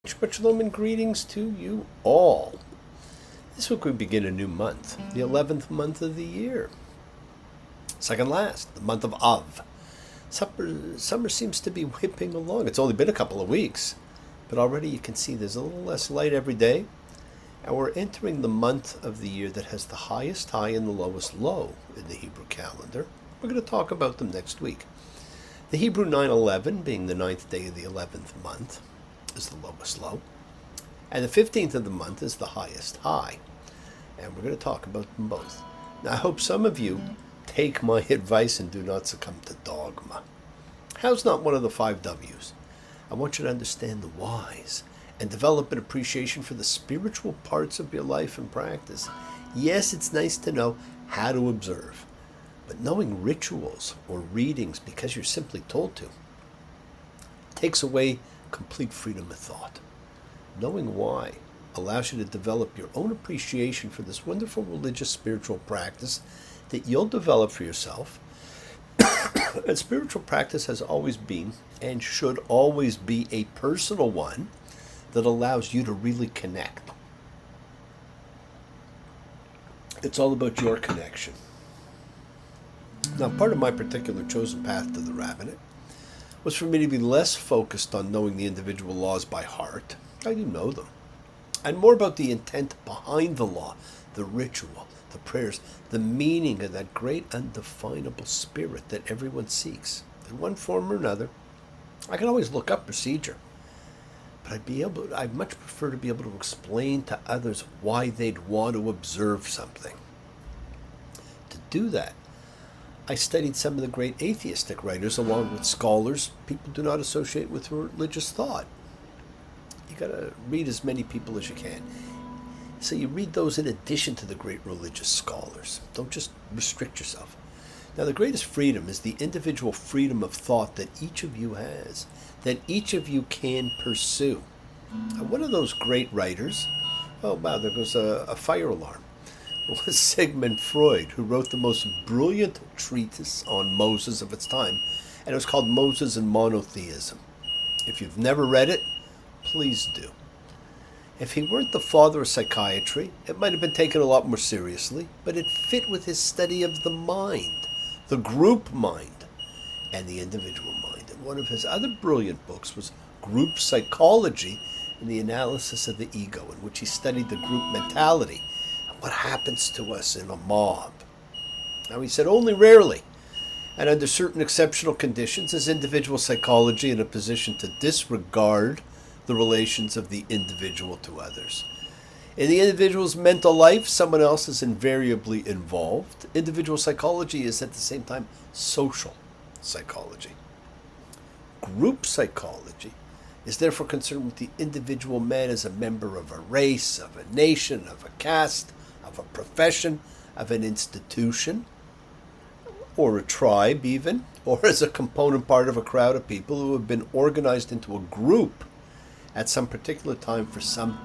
Shabbat Shalom and greetings to you all. This week we begin a new month, the 11th month of the year. Second last, the month of Av. Summer seems to be whipping along. It's only been a couple of weeks, but already you can see there's a little less light every day. And we're entering the month of the year that has the highest high and the lowest low in the Hebrew calendar. We're going to talk about them next week. The Hebrew 9/11, being the ninth day of the 11th month, is the lowest low, and the 15th of the month is the highest high, and we're going to talk about them both. Now, I hope some of you take my advice and do not succumb to dogma. How's not one of the 5 W's? I want you to understand the whys and develop an appreciation for the spiritual parts of your life and practice. Yes, it's nice to know how to observe, but knowing rituals or readings because you're simply told to takes away complete freedom of thought. Knowing why allows you to develop your own appreciation for this wonderful religious spiritual practice that you'll develop for yourself. And spiritual practice has always been and should always be a personal one that allows you to really connect. It's all about your connection. Now, part of my particular chosen path to the rabbinate was for me to be less focused on knowing the individual laws by heart. I do know them. And more about the intent behind the law, the ritual, the prayers, the meaning of that great undefinable spirit that everyone seeks. In one form or another, I can always look up procedure, but I'd much prefer to be able to explain to others why they'd want to observe something. To do that, I studied some of the great atheistic writers along with scholars people do not associate with religious thought. You got to read as many people as you can. So you read those in addition to the great religious scholars. Don't just restrict yourself. Now, the greatest freedom is the individual freedom of thought that each of you has, that each of you can pursue. And one of those great writers, oh wow, there goes a fire alarm, was Sigmund Freud, who wrote the most brilliant treatise on Moses of its time, and it was called Moses and Monotheism. If you've never read it, please do. If he weren't the father of psychiatry, it might have been taken a lot more seriously, but it fit with his study of the mind, the group mind, and the individual mind. And one of his other brilliant books was Group Psychology and the Analysis of the Ego, in which he studied the group mentality, what happens to us in a mob. Now, he said only rarely, and under certain exceptional conditions, is individual psychology in a position to disregard the relations of the individual to others. In the individual's mental life, someone else is invariably involved. Individual psychology is at the same time social psychology. Group psychology is therefore concerned with the individual man as a member of a race, of a nation, of a caste, of a profession, of an institution, or a tribe even, or as a component part of a crowd of people who have been organized into a group at some particular time for some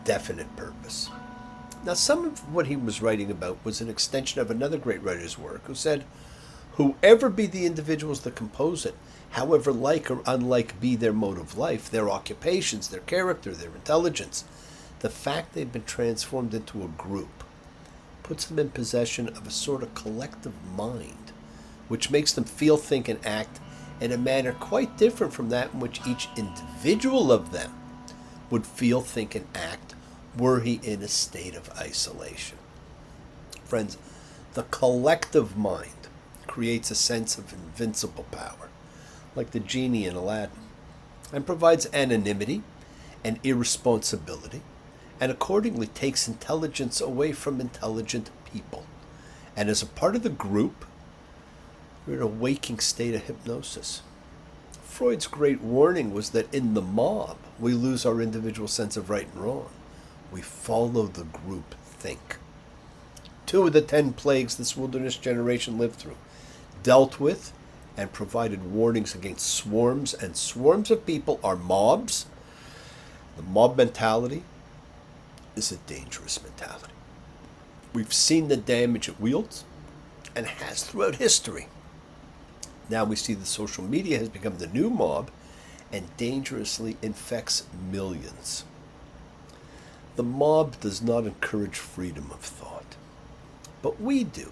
definite purpose. Now, some of what he was writing about was an extension of another great writer's work who said, whoever be the individuals that compose it, however like or unlike be their mode of life, their occupations, their character, their intelligence, the fact they've been transformed into a group puts them in possession of a sort of collective mind, which makes them feel, think, and act in a manner quite different from that in which each individual of them would feel, think, and act were he in a state of isolation. Friends, the collective mind creates a sense of invincible power, like the genie in Aladdin, and provides anonymity and irresponsibility, and accordingly takes intelligence away from intelligent people. And as a part of the group, we're in a waking state of hypnosis. Freud's great warning was that in the mob, we lose our individual sense of right and wrong. We follow the group think. 2 of the 10 plagues this wilderness generation lived through dealt with and provided warnings against swarms, and swarms of people are mobs. The mob mentality is a dangerous mentality. We've seen the damage it wields and has throughout history. Now we see the social media has become the new mob, and dangerously infects millions. The mob does not encourage freedom of thought, but we do,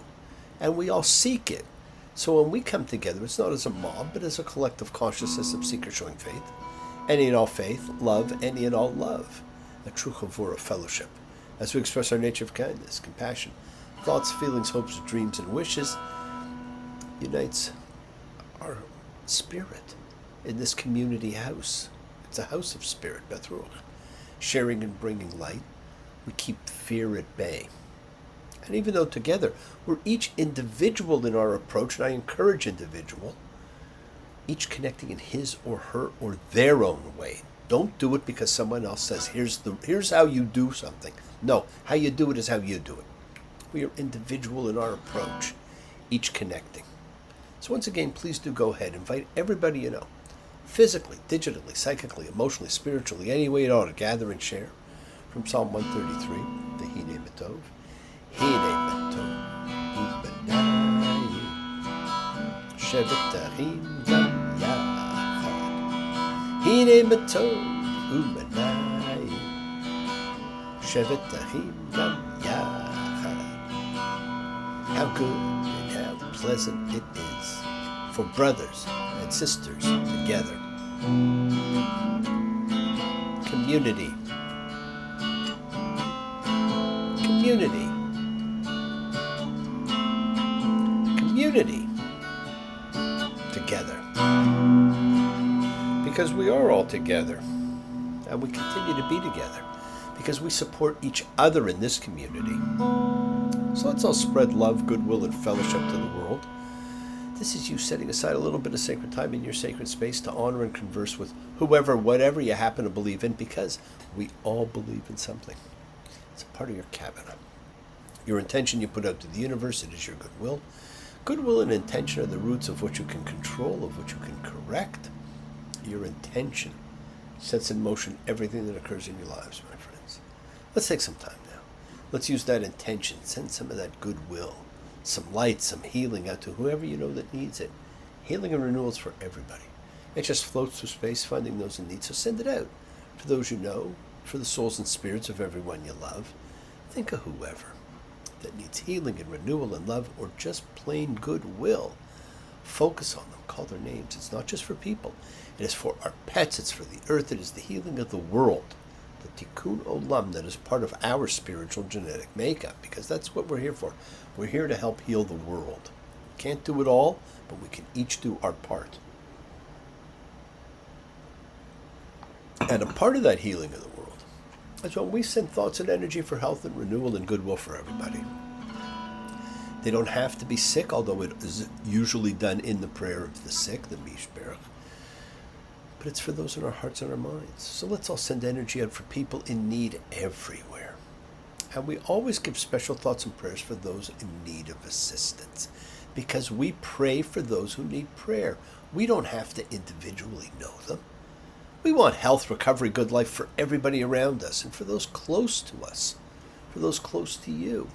and we all seek it. So when we come together, it's not as a mob, but as a collective consciousness of seekers showing faith. Any and all faith, love, any and all love. A true chavura fellowship, as we express our nature of kindness, compassion, thoughts, feelings, hopes, dreams, and wishes, unites our spirit in this community house. It's a house of spirit, Beth Ruach. Sharing and bringing light, we keep fear at bay. And even though together we're each individual in our approach, and I encourage individual, each connecting in his or her or their own way. Don't do it because someone else says, here's how you do something. No, how you do it is how you do it. We are individual in our approach, each connecting. So once again, please do go ahead, invite everybody you know, physically, digitally, psychically, emotionally, spiritually, any way at all, to gather and share. From Psalm 133, the Hine Matov. Hine Matov, Ubenai, Shevet Ahim Gam Yachad. Hine Matov, Ubenai, Shevet Ahim Gam Yachad. How good and how pleasant it is for brothers and sisters together. Community. Community. Community. Together. Because we are all together. And we continue to be together. Because we support each other in this community. So let's all spread love, goodwill, and fellowship to the world. This is you setting aside a little bit of sacred time in your sacred space to honor and converse with whoever, whatever you happen to believe in, because we all believe in something. It's a part of your kavanah. Your intention you put out to the universe, it is your goodwill. Goodwill and intention are the roots of what you can control, of what you can correct. Your intention sets in motion everything that occurs in your lives, my friends. Let's take some time now. Let's use that intention, send some of that goodwill, some light, some healing out to whoever you know that needs it. Healing and renewal is for everybody. It just floats through space, finding those in need. So send it out for those you know, for the souls and spirits of everyone you love. Think of whoever that needs healing and renewal and love, or just plain goodwill. Focus on them. Call their names. It's not just for people. It is for our pets. It's for the earth. It is the healing of the world. The tikkun olam that is part of our spiritual genetic makeup, because that's what we're here for. We're here to help heal the world. We can't do it all, but we can each do our part. And a part of that healing of the world is when we send thoughts and energy for health and renewal and goodwill for everybody. They don't have to be sick, although it is usually done in the prayer of the sick, the mishberach. But it's for those in our hearts and our minds. So let's all send energy out for people in need everywhere. And we always give special thoughts and prayers for those in need of assistance, because we pray for those who need prayer. We don't have to individually know them. We want health, recovery, good life for everybody around us, and for those close to us, for those close to you,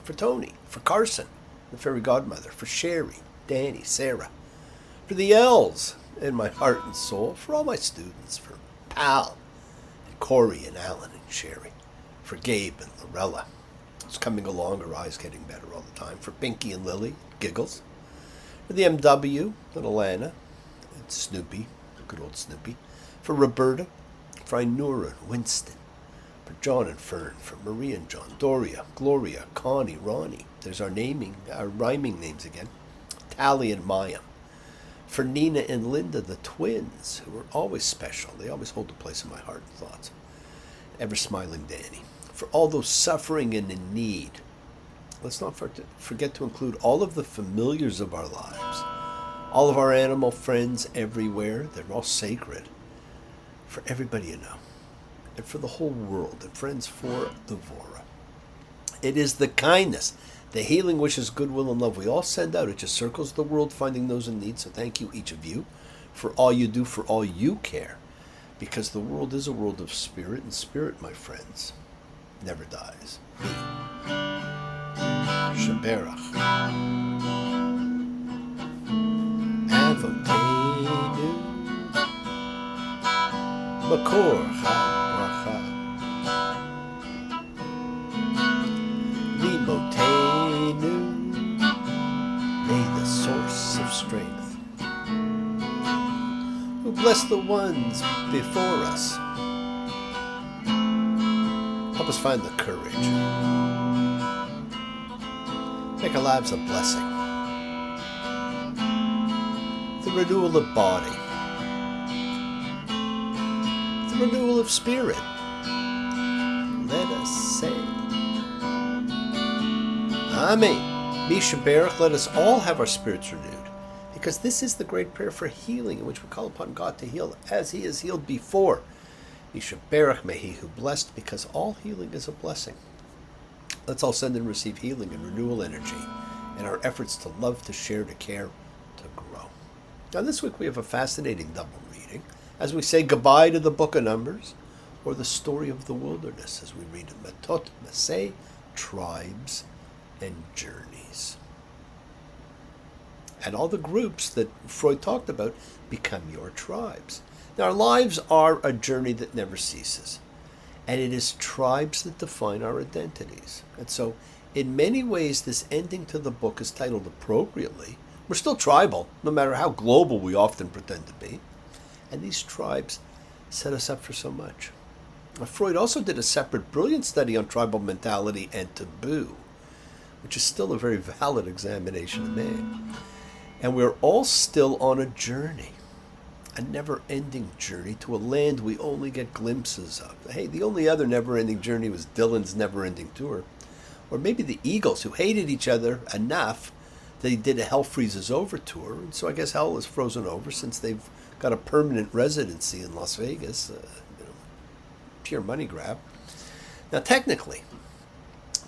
for Tony, for Carson, the fairy godmother, for Sherry, Danny, Sarah, for the L's in my heart and soul, for all my students, for Pal, and Corey, and Alan, and Sherry, for Gabe and Lorella, who's coming along, her eyes getting better all the time, for Pinky and Lily, Giggles, for the MW, and Alana, and Snoopy, good old Snoopy, for Roberta, for Inura and Winston, for John and Fern, for Maria and John, Doria, Gloria, Connie, Ronnie, there's our rhyming names again, Tally and Maya, for Nina and Linda, the twins, who are always special. They always hold a place in my heart and thoughts. Ever smiling Danny. For all those suffering and in need. Let's not forget to include all of the familiars of our lives. All of our animal friends everywhere. They're all sacred. For everybody you know. And for the whole world. And friends for the Vora. It is the kindness, the healing wishes, goodwill, and love we all send out. It just circles the world, finding those in need. So thank you, each of you, for all you do, for all you care. Because the world is a world of spirit, and spirit, my friends, never dies. Me. Shaberach. Avotenu. Makor ha-bracha. Limotenu, may the source of strength, who bless the ones before us, help us find the courage, make our lives a blessing, the renewal of body, the renewal of spirit. Let us say, Amen. Misha Baruch, let us all have our spirits renewed, because this is the great prayer for healing, in which we call upon God to heal as He has healed before. Misha Baruch, may He who blessed, because all healing is a blessing. Let's all send and receive healing and renewal energy in our efforts to love, to share, to care, to grow. Now this week we have a fascinating double reading as we say goodbye to the book of Numbers, or the story of the wilderness, as we read in mattot, massei, tribes, and journeys. And all the groups that Freud talked about become your tribes. Now, our lives are a journey that never ceases, and it is tribes that define our identities. And so, in many ways, this ending to the book is titled appropriately. We're still tribal, no matter how global we often pretend to be. And these tribes set us up for so much. Freud also did a separate, brilliant study on tribal mentality and taboo, which is still a very valid examination of man. And we're all still on a journey, a never-ending journey to a land we only get glimpses of. Hey, the only other never-ending journey was Dylan's never-ending tour. Or maybe the Eagles, who hated each other enough they did a Hell Freezes Over tour, and so I guess hell is frozen over since they've got a permanent residency in Las Vegas. Pure money grab. Now, technically,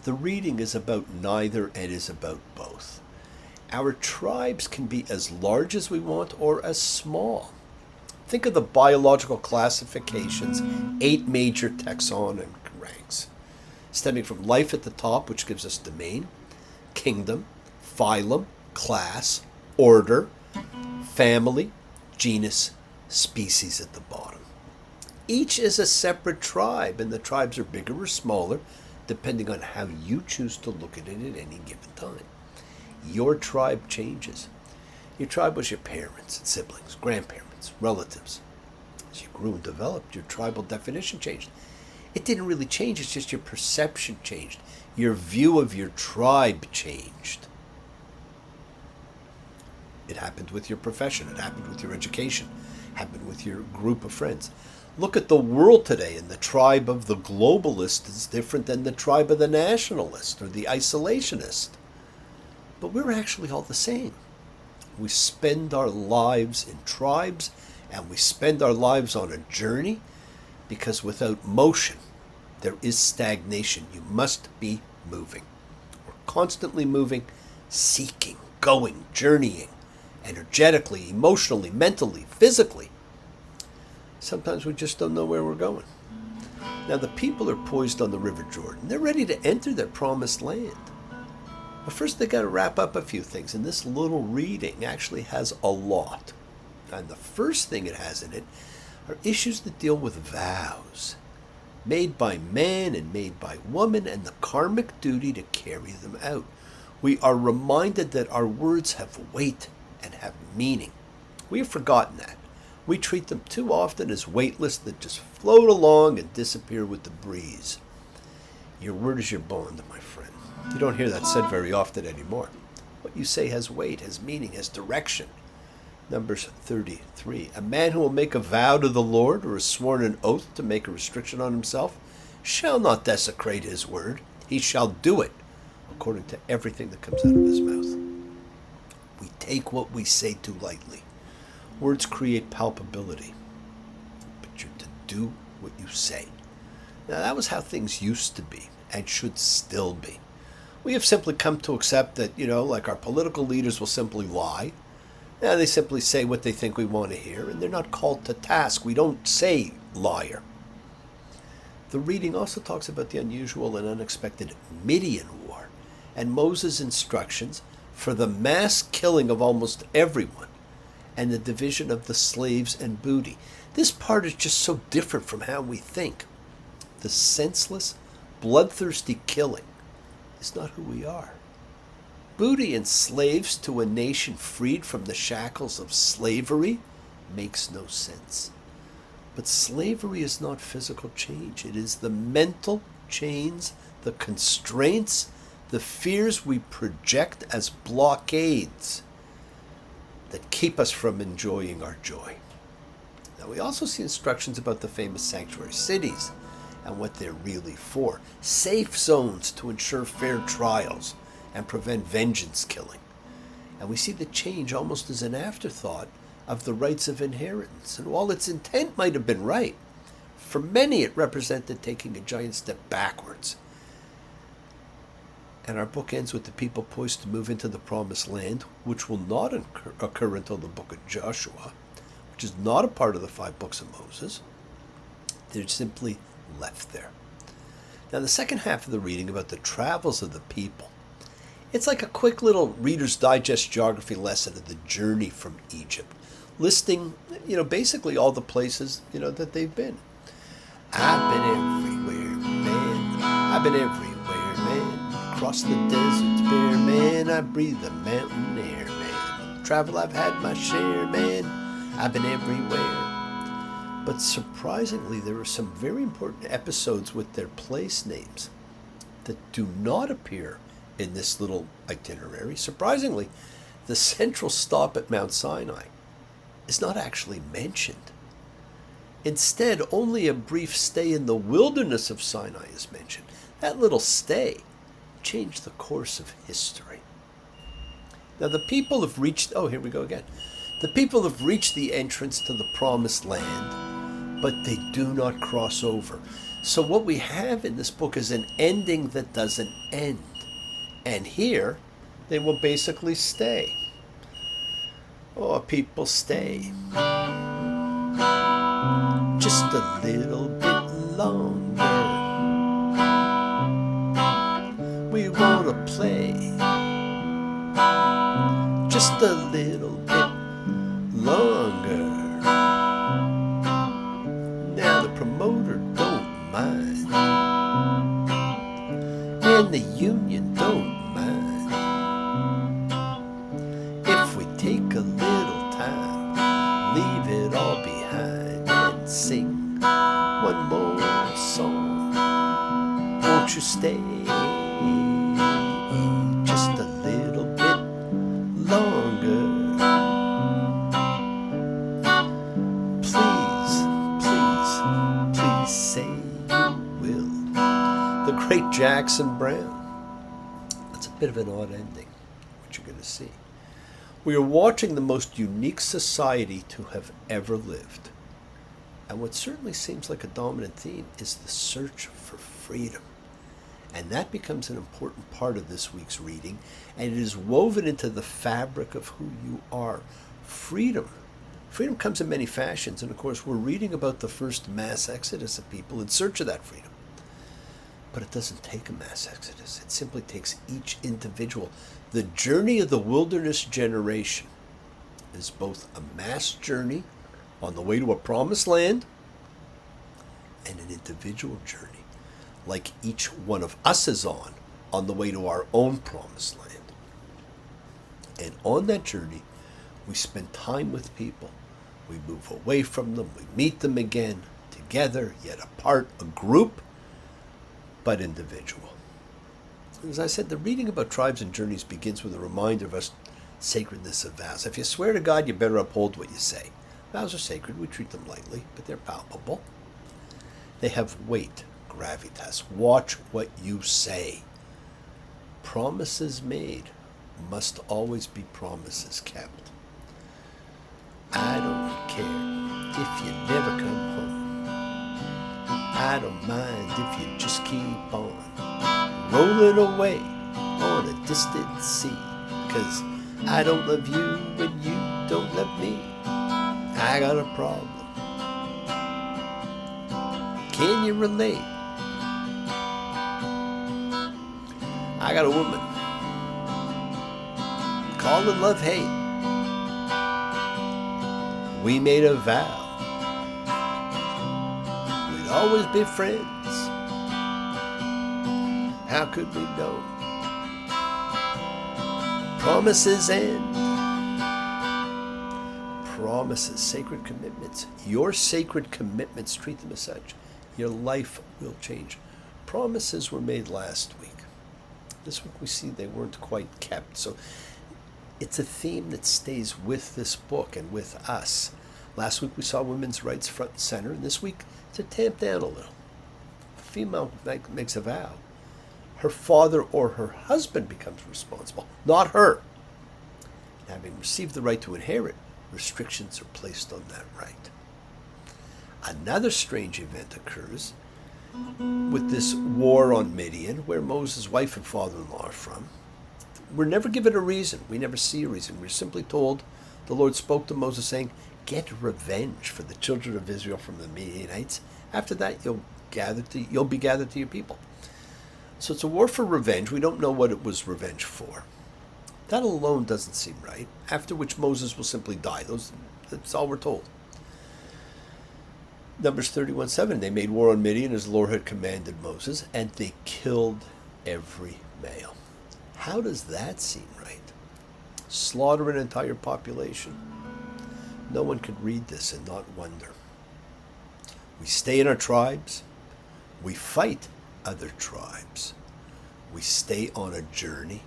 the reading is about neither and is about both. Our tribes can be as large as we want or as small. Think of the biological classifications, 8 major taxonomic ranks, stemming from life at the top, which gives us domain, kingdom, phylum, class, order, family, genus, species at the bottom. Each is a separate tribe, and the tribes are bigger or smaller, depending on how you choose to look at it at any given time. Your tribe changes. Your tribe was your parents and siblings, grandparents, relatives. As you grew and developed, your tribal definition changed. It didn't really change, it's just your perception changed. Your view of your tribe changed. It happened with your profession, it happened with your education, it happened with your group of friends. Look at the world today, and the tribe of the globalist is different than the tribe of the nationalist or the isolationist. But we're actually all the same. We spend our lives in tribes, and we spend our lives on a journey, because without motion, there is stagnation. You must be moving. We're constantly moving, seeking, going, journeying, energetically, emotionally, mentally, physically. Sometimes we just don't know where we're going. Now, the people are poised on the River Jordan. They're ready to enter their promised land. But first, they got to wrap up a few things, and this little reading actually has a lot. And the first thing it has in it are issues that deal with vows, made by man and made by woman, and the karmic duty to carry them out. We are reminded that our words have weight and have meaning. We have forgotten that. We treat them too often as weightless that just float along and disappear with the breeze. Your word is your bond, my friend. You don't hear that said very often anymore. What you say has weight, has meaning, has direction. Numbers 33. A man who will make a vow to the Lord, or has sworn an oath to make a restriction on himself, shall not desecrate his word. He shall do it according to everything that comes out of his mouth. We take what we say too lightly. Words create palpability, but you're to do what you say. Now, that was how things used to be and should still be. We have simply come to accept that, like our political leaders will simply lie. Now, they simply say what they think we want to hear, and they're not called to task. We don't say liar. The reading also talks about the unusual and unexpected Midian war and Moses' instructions for the mass killing of almost everyone and the division of the slaves and booty. This part is just so different from how we think. The senseless, bloodthirsty killing is not who we are. Booty and slaves to a nation freed from the shackles of slavery makes no sense. But slavery is not physical change. It is the mental chains, the constraints, the fears we project as blockades that keep us from enjoying our joy. Now, we also see instructions about the famous sanctuary cities and what they're really for. Safe zones to ensure fair trials and prevent vengeance killing. And we see the change almost as an afterthought of the rights of inheritance. And while its intent might have been right, for many it represented taking a giant step backwards. And our book ends with the people poised to move into the promised land, which will not occur until the book of Joshua, which is not a part of the 5 books of Moses. They're simply left there. Now, the second half of the reading about the travels of the people, it's like a quick little Reader's Digest geography lesson of the journey from Egypt, listing, basically all the places, that they've been. I've been everywhere, man. I've been everywhere, man. Across the deserts bare, man. I breathe the mountain air, man. Travel, I've had my share, man. I've been everywhere. But surprisingly, there are some very important episodes with their place names that do not appear in this little itinerary. Surprisingly, the central stop at Mount Sinai is not actually mentioned. Instead, only a brief stay in the wilderness of Sinai is mentioned. That little stay changed the course of history. Now, the people have reached, here we go again. The people have reached the entrance to the promised land, but they do not cross over. So what we have in this book is an ending that doesn't end. And here, they will basically stay. People stay. Just a little bit longer. We want to play. Just a little bit longer. Now the promoter don't mind. And the union don't mind. If we take a little time, leave it all behind and sing one more song. Won't you stay just a little bit longer? Please say you will. The great Jackson Brown. That's a bit of an odd ending, what you're going to see. We are watching the most unique society to have ever lived. And what certainly seems like a dominant theme is the search for freedom. And that becomes an important part of this week's reading, and it is woven into the fabric of who you are. Freedom. Freedom comes in many fashions, and of course we're reading about the first mass exodus of people in search of that freedom. But it doesn't take a mass exodus. It simply takes each individual. The journey of the wilderness generation is both a mass journey on the way to a promised land and an individual journey, like each one of us is on the way to our own promised land. And on that journey, we spend time with people. We move away from them. We meet them again, together, yet apart, a group, but individual. As I said, the reading about tribes and journeys begins with a reminder of us sacredness of vows. If you swear to God, you better uphold what you say. Vows are sacred. We treat them lightly, but they're palpable. They have weight, gravitas. Watch what you say. Promises made must always be promises kept. I don't care if you never come home. I don't mind if you just keep on rolling away on a distant sea. 'Cause I don't love you when you don't love me. I got a problem. Can you relate? I got a woman. Call it love-hate. We made a vow always be friends. How could we know? Promises end. Promises, sacred commitments. Your sacred commitments, treat them as such. Your life will change. Promises were made last week. This week we see they weren't quite kept. So it's a theme that stays with this book and with us. Last week we saw women's rights front and center, and this week to tamp down a little. A female makes a vow. Her father or her husband becomes responsible, not her. Having received the right to inherit, restrictions are placed on that right. Another strange event occurs with this war on Midian, where Moses' wife and father-in-law are from. We're never given a reason. We never see a reason. We're simply told the Lord spoke to Moses saying, get revenge for the children of Israel from the Midianites. After that, you'll be gathered to your people. So it's a war for revenge. We don't know what it was revenge for. That alone doesn't seem right, after which Moses will simply die. That's all we're told. Numbers 31:7, they made war on Midian as the Lord had commanded Moses, and they killed every male. How does that seem right? Slaughter an entire population. No one could read this and not wonder. We stay in our tribes. We fight other tribes. We stay on a journey.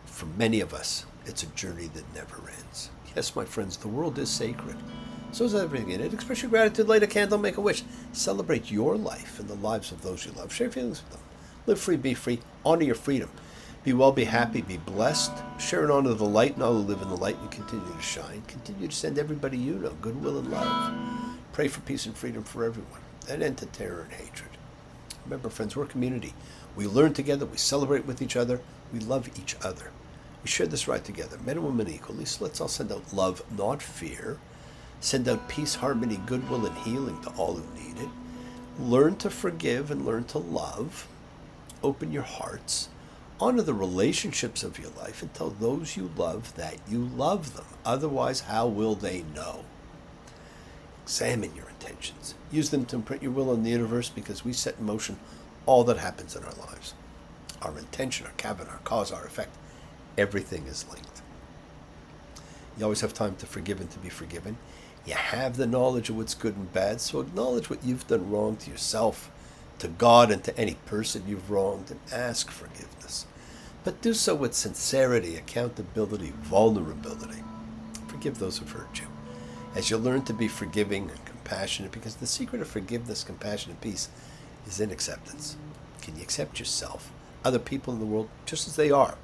For many of us, it's a journey that never ends. Yes, my friends, the world is sacred. So is everything in it. Express your gratitude, light a candle, make a wish. Celebrate your life and the lives of those you love. Share feelings with them. Live free, be free. Honor your freedom. Be well, be happy, be blessed. Share and honor the light, and all who live in the light and continue to shine. Continue to send everybody you know goodwill and love. Pray for peace and freedom for everyone. An end to terror and hatred. Remember, friends, we're a community. We learn together. We celebrate with each other. We love each other. We share this ride together, men and women equally. So let's all send out love, not fear. Send out peace, harmony, goodwill, and healing to all who need it. Learn to forgive and learn to love. Open your hearts. Honor the relationships of your life and tell those you love that you love them. Otherwise, how will they know? Examine your intentions. Use them to imprint your will on the universe, because we set in motion all that happens in our lives. Our intention, our covenant, our cause, our effect, everything is linked. You always have time to forgive and to be forgiven. You have the knowledge of what's good and bad, so acknowledge what you've done wrong to yourself, to God, and to any person you've wronged, and ask forgiveness. But do so with sincerity, accountability, vulnerability. Forgive those who've hurt you. As you learn to be forgiving and compassionate, because the secret of forgiveness, compassion, and peace is in acceptance. Can you accept yourself, other people in the world, just as they are?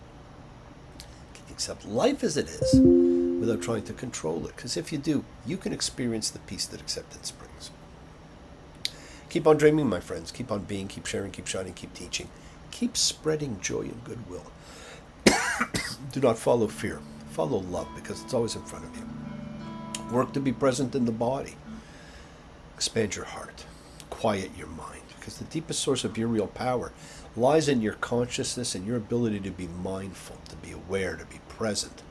Can you accept life as it is, without trying to control it? Because if you do, you can experience the peace that acceptance brings. Keep on dreaming, my friends. Keep on being, keep sharing, keep shining, keep teaching. Keep spreading joy and goodwill. Do not follow fear. Follow love, because it's always in front of you. Work to be present in the body. Expand your heart. Quiet your mind, because the deepest source of your real power lies in your consciousness and your ability to be mindful, to be aware, to be present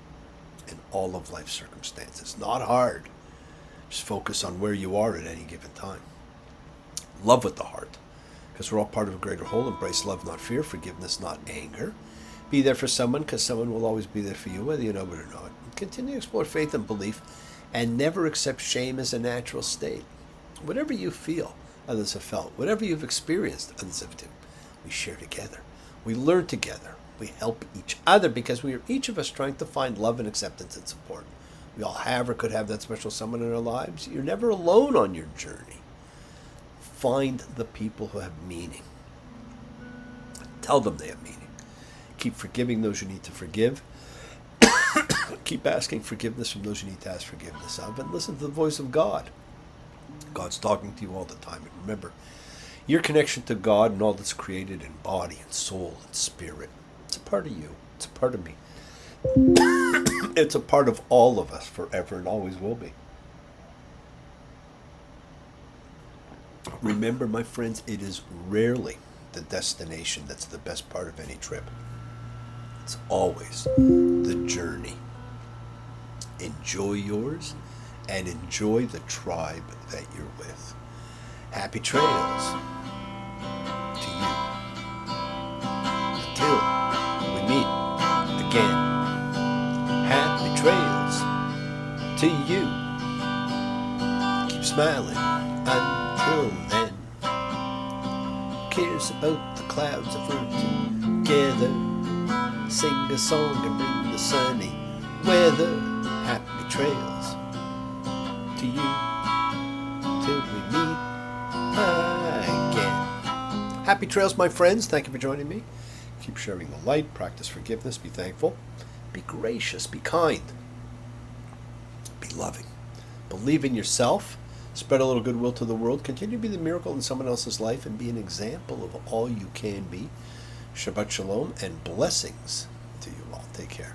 in all of life's circumstances. Not hard. Just focus on where you are at any given time. Love with the heart, because we're all part of a greater whole. Embrace love, not fear. Forgiveness, not anger. Be there for someone, because someone will always be there for you, whether you know it or not. Continue to explore faith and belief, and never accept shame as a natural state. Whatever you feel, others have felt. Whatever you've experienced, others have too. We share together. We learn together. We help each other, because we are each of us trying to find love and acceptance and support. We all have or could have that special someone in our lives. You're never alone on your journey. Find the people who have meaning. Tell them they have meaning. Keep forgiving those you need to forgive. Keep asking forgiveness from those you need to ask forgiveness of. And listen to the voice of God. God's talking to you all the time. And remember, your connection to God and all that's created in body and soul and spirit, it's a part of you. It's a part of me. It's a part of all of us forever and always will be. Remember, my friends, it is rarely the destination that's the best part of any trip. It's always the journey. Enjoy yours and enjoy the tribe that you're with. Happy trails to you. Until we meet again. Happy trails to you. Keep smiling until then. Who cares about the clouds if we're together? Sing a song and bring the sunny weather. Happy trails to you till we meet again. Happy trails, my friends. Thank you for joining me. Keep sharing the light. Practice forgiveness. Be thankful. Be gracious. Be kind. Be loving. Believe in yourself. Spread a little goodwill to the world. Continue to be the miracle in someone else's life and be an example of all you can be. Shabbat shalom and blessings to you all. Take care.